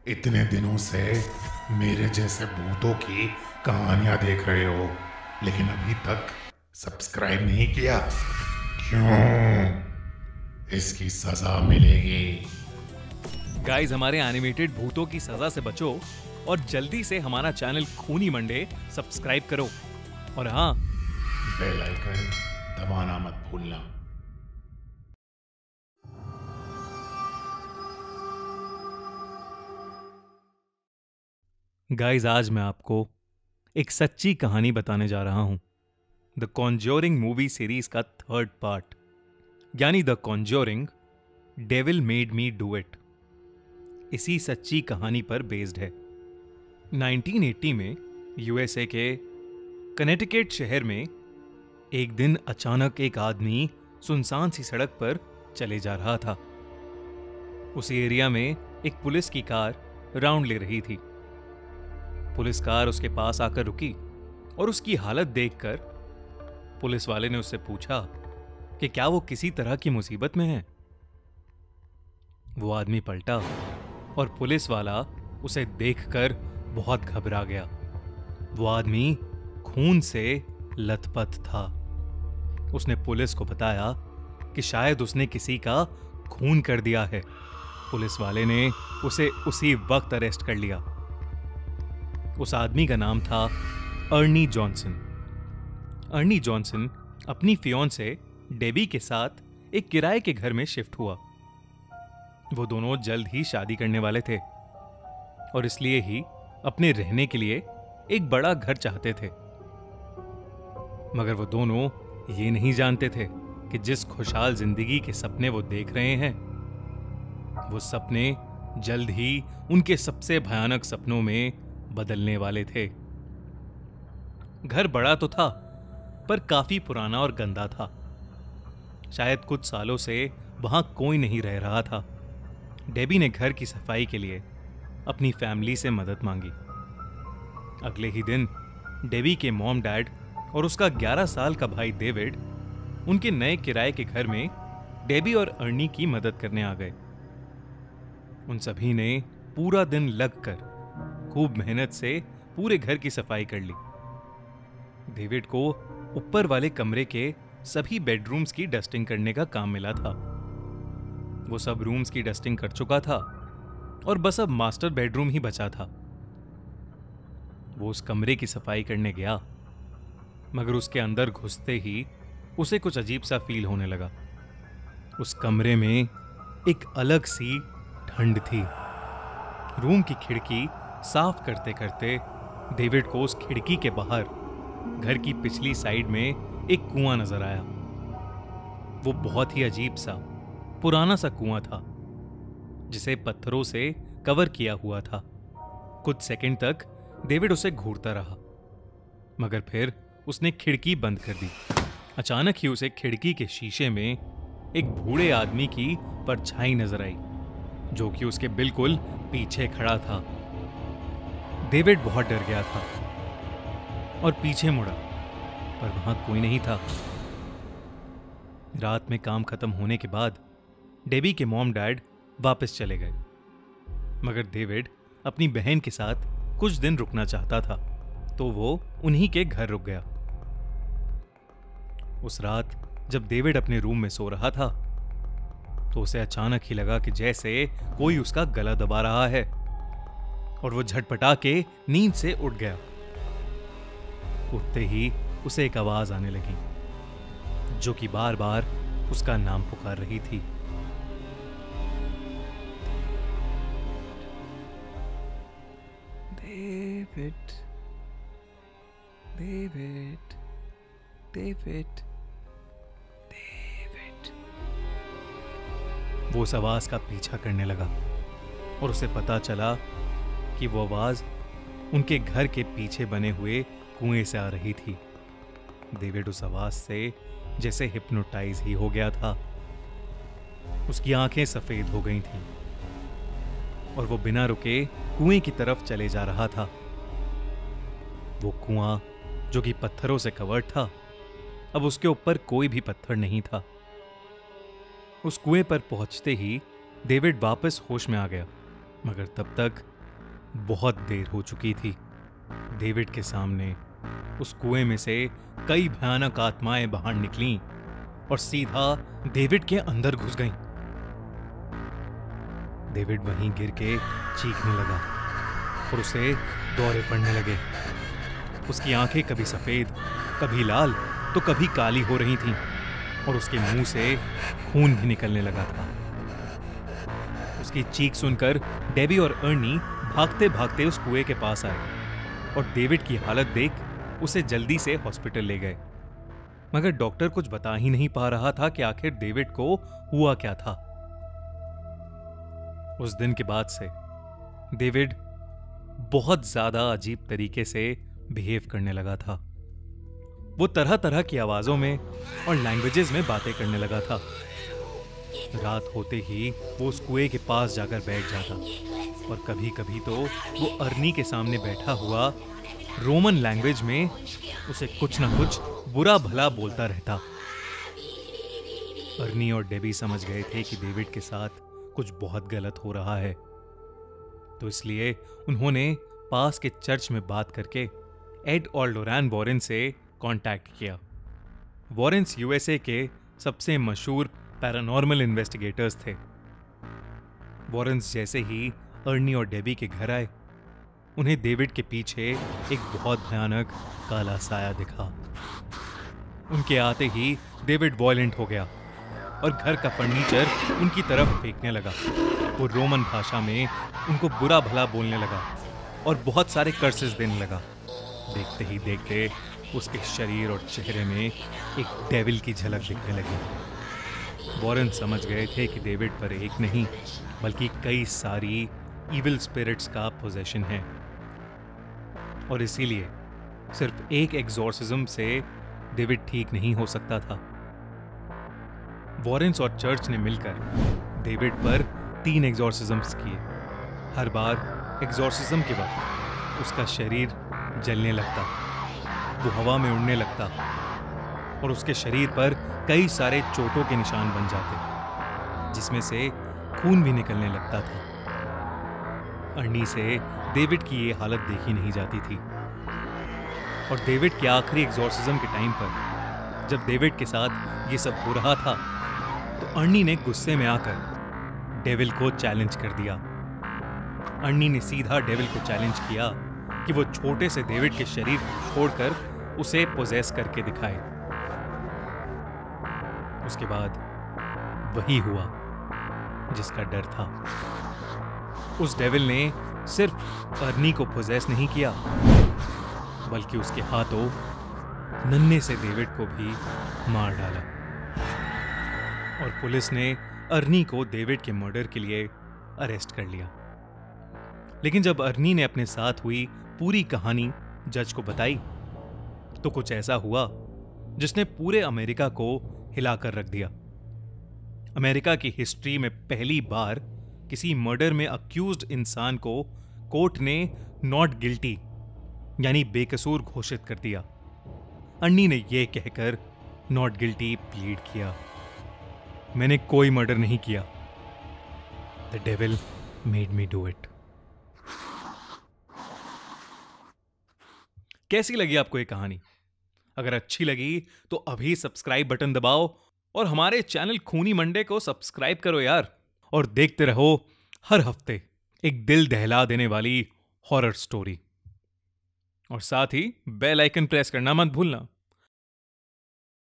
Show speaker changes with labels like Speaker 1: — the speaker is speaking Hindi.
Speaker 1: इतने दिनों से मेरे जैसे भूतों की कहानियां देख रहे हो, लेकिन अभी तक सब्सक्राइब नहीं किया। क्यों? इसकी सजा मिलेगी।
Speaker 2: गाइस, हमारे एनिमेटेड भूतों की सजा से बचो और जल्दी से हमारा चैनल खूनी मंडे सब्सक्राइब करो। और हाँ,
Speaker 1: बेल आइकन दबाना मत भूलना।
Speaker 2: गाइस, आज मैं आपको एक सच्ची कहानी बताने जा रहा हूं। द कॉन्ज्योरिंग मूवी सीरीज का थर्ड पार्ट, यानी the conjuring devil made me do it, इसी सच्ची कहानी पर बेस्ड है। 1980 में यूएसए के कनेटिकट शहर में एक दिन अचानक एक आदमी सुनसान सी सड़क पर चले जा रहा था। उसी एरिया में एक पुलिस की कार राउंड ले रही थी। पुलिस कार उसके पास आकर रुकी और उसकी हालत देखकर पुलिस वाले ने उससे पूछा कि क्या वो किसी तरह की मुसीबत में है। वो आदमी पलटा और पुलिस वाला उसे देखकर बहुत घबरा गया। वो आदमी खून से लथपथ था। उसने पुलिस को बताया कि शायद उसने किसी का खून कर दिया है। पुलिस वाले ने उसे उसी वक्त अरेस्ट कर लिया। उस आदमी का नाम था अर्नी जॉनसन। अर्नी जॉनसन अपनी फियोंसे डेबी के साथ एक किराए के घर में शिफ्ट हुआ। वो दोनों जल्द ही शादी करने वाले थे और इसलिए ही अपने रहने के लिए एक बड़ा घर चाहते थे। मगर वो दोनों ये नहीं जानते थे कि जिस खुशहाल जिंदगी के सपने वो देख रहे हैं, वो सपने जल्द ही उनके सबसे भयानक सपनों में बदलने वाले थे। घर बड़ा तो था, पर काफी पुराना और गंदा था। शायद कुछ सालों से वहां कोई नहीं रह रहा था। डेबी ने घर की सफाई के लिए अपनी फैमिली से मदद मांगी। अगले ही दिन डेबी के मॉम डैड और उसका 11 साल का भाई डेविड उनके नए किराए के घर में डेबी और अर्नी की मदद करने आ गए। उन सभी ने पूरा दिन लगकर खूब मेहनत से पूरे घर की सफाई कर ली। डेविड को ऊपर वाले कमरे के सभी बेडरूम्स की डस्टिंग करने का काम मिला था। वो सब रूम्स की डस्टिंग कर चुका था और बस अब मास्टर बेडरूम ही बचा था। वो उस कमरे की सफाई करने गया, मगर उसके अंदर घुसते ही उसे कुछ अजीब सा फील होने लगा। उस कमरे में एक अलग सी ठंड थी। रूम की खिड़की साफ करते करते डेविड को उस खिड़की के बाहर घर की पिछली साइड में एक कुआं नजर आया। वो बहुत ही अजीब सा पुराना सा कुआं था, जिसे पत्थरों से कवर किया हुआ था। कुछ सेकंड तक डेविड उसे घूरता रहा, मगर फिर उसने खिड़की बंद कर दी। अचानक ही उसे खिड़की के शीशे में एक बूढ़े आदमी की परछाई नजर आई, जो कि उसके बिल्कुल पीछे खड़ा था। डेविड बहुत डर गया था और पीछे मुड़ा, पर वहां कोई नहीं था। रात में काम खत्म होने के बाद डेबी के मॉम डैड वापस चले गए, मगर डेविड अपनी बहन के साथ कुछ दिन रुकना चाहता था, तो वो उन्हीं के घर रुक गया। उस रात जब डेविड अपने रूम में सो रहा था, तो उसे अचानक ही लगा कि जैसे कोई उसका गला दबा रहा है, और वो झटपटा के नींद से उठ गया। उठते ही उसे एक आवाज आने लगी, जो कि बार बार उसका नाम पुकार रही थी। David, David, David, David. वो उस आवाज का पीछा करने लगा और उसे पता चला कि वो आवाज उनके घर के पीछे बने हुए कुएं से आ रही थी। डेविड उस आवाज से जैसे हिप्नोटाइज ही हो गया था। उसकी आंखें सफेद हो गई थीं और वो बिना रुके कुएं की तरफ चले जा रहा था। वो कुआं, जो कि पत्थरों से कवर्ड था, अब उसके ऊपर कोई भी पत्थर नहीं था। उस कुएं पर पहुंचते ही डेविड वापस होश में आ गया, मगर तब तक बहुत देर हो चुकी थी। डेविड के सामने उस कुएं में से कई भयानक आत्माएं बाहर निकलीं और सीधा डेविड के अंदर घुस गईं। डेविड वहीं गिर के चीखने लगा और उसे दौरे पड़ने लगे। उसकी आंखें कभी सफेद, कभी लाल, तो कभी काली हो रही थीं और उसके मुंह से खून भी निकलने लगा था। उसकी चीख सुनकर डेबी और अर्नी भागते भागते उस कुएं के पास आए और डेविड की हालत देख उसे जल्दी से हॉस्पिटल ले गए। मगर डॉक्टर कुछ बता ही नहीं पा रहा था कि आखिर डेविड को हुआ क्या था। उस दिन के बाद से डेविड बहुत ज्यादा अजीब तरीके से बिहेव करने लगा था। वो तरह तरह की आवाजों में और लैंग्वेजेस में बातें करने लगा था। रात होते ही वो उस कुएं के पास जाकर बैठ जाता और कभी कभी तो वो अर्नी के सामने बैठा हुआ रोमन लैंग्वेज में उसे कुछ ना कुछ बुरा भला बोलता रहता। अर्नी और डेबी समझ गए थे कि डेविड के साथ कुछ बहुत गलत हो रहा है, तो इसलिए उन्होंने पास के चर्च में बात करके एड और लोरैन वॉरेन से कांटेक्ट किया। वॉरेन्स यूएसए के सबसे मशहूर पैरानॉर्मल इन्वेस्टिगेटर्स थे। वॉरेन्स जैसे ही अर्नी और डेबी के घर आए, उन्हें डेविड के पीछे एक बहुत भयानक काला साया दिखा। उनके आते ही डेविड वॉयलेंट हो गया और घर का फर्नीचर उनकी तरफ फेंकने लगा। वो रोमन भाषा में उनको बुरा भला बोलने लगा और बहुत सारे कर्सेस देने लगा। देखते ही देखते उसके शरीर और चेहरे में एक डेविल की झलक दिखने लगी। वॉरेन समझ गए थे कि डेविड पर एक नहीं बल्कि कई सारी इविल स्पिरिट्स का पोजेशन है और इसीलिए सिर्फ एक एग्जॉर्सिज्म से डेविड ठीक नहीं हो सकता था। वॉरेन्स और चर्च ने मिलकर डेविड पर 3 एग्जॉर्सिज्म्स किए। हर बार एग्जॉर्सिज्म के वक्त उसका शरीर जलने लगता, वो हवा में उड़ने लगता और उसके शरीर पर कई सारे चोटों के निशान बन जाते, जिसमें से खून भी निकलने लगता था। अर्नी से डेविड की ये हालत देखी नहीं जाती थी और डेविड के आखिरी एग्जॉर्सिज्म के टाइम पर जब डेविड के साथ ये सब हो रहा था तो अर्नी ने गुस्से में आकर डेविल को चैलेंज कर दिया। अर्नी ने सीधा डेविल को चैलेंज किया कि वो छोटे से डेविड के शरीर को छोड़कर उसे पोजेस करके दिखाए। उसके बाद वही हुआ जिसका डर था। उस डेविल ने सिर्फ अर्नी को पोजेस नहीं किया बल्कि उसके हाथों नन्हे से डेविड को भी मार डाला और पुलिस ने अर्नी को डेविड के मर्डर के लिए अरेस्ट कर लिया। लेकिन जब अर्नी ने अपने साथ हुई पूरी कहानी जज को बताई तो कुछ ऐसा हुआ जिसने पूरे अमेरिका को हिलाकर रख दिया। अमेरिका की हिस्ट्री में पहली बार किसी मर्डर में अक्यूज्ड इंसान को कोर्ट ने नॉट गिल्टी यानी बेकसूर घोषित कर दिया। अन्नी ने यह कहकर नॉट गिल्टी प्लीड किया, मैंने कोई मर्डर नहीं किया, the devil made me do it. कैसी लगी आपको ये कहानी? अगर अच्छी लगी तो अभी सब्सक्राइब बटन दबाओ और हमारे चैनल खूनी मंडे को सब्सक्राइब करो यार, और देखते रहो हर हफ्ते एक दिल दहला देने वाली हॉरर स्टोरी। और साथ ही बेल आइकन प्रेस करना मत भूलना।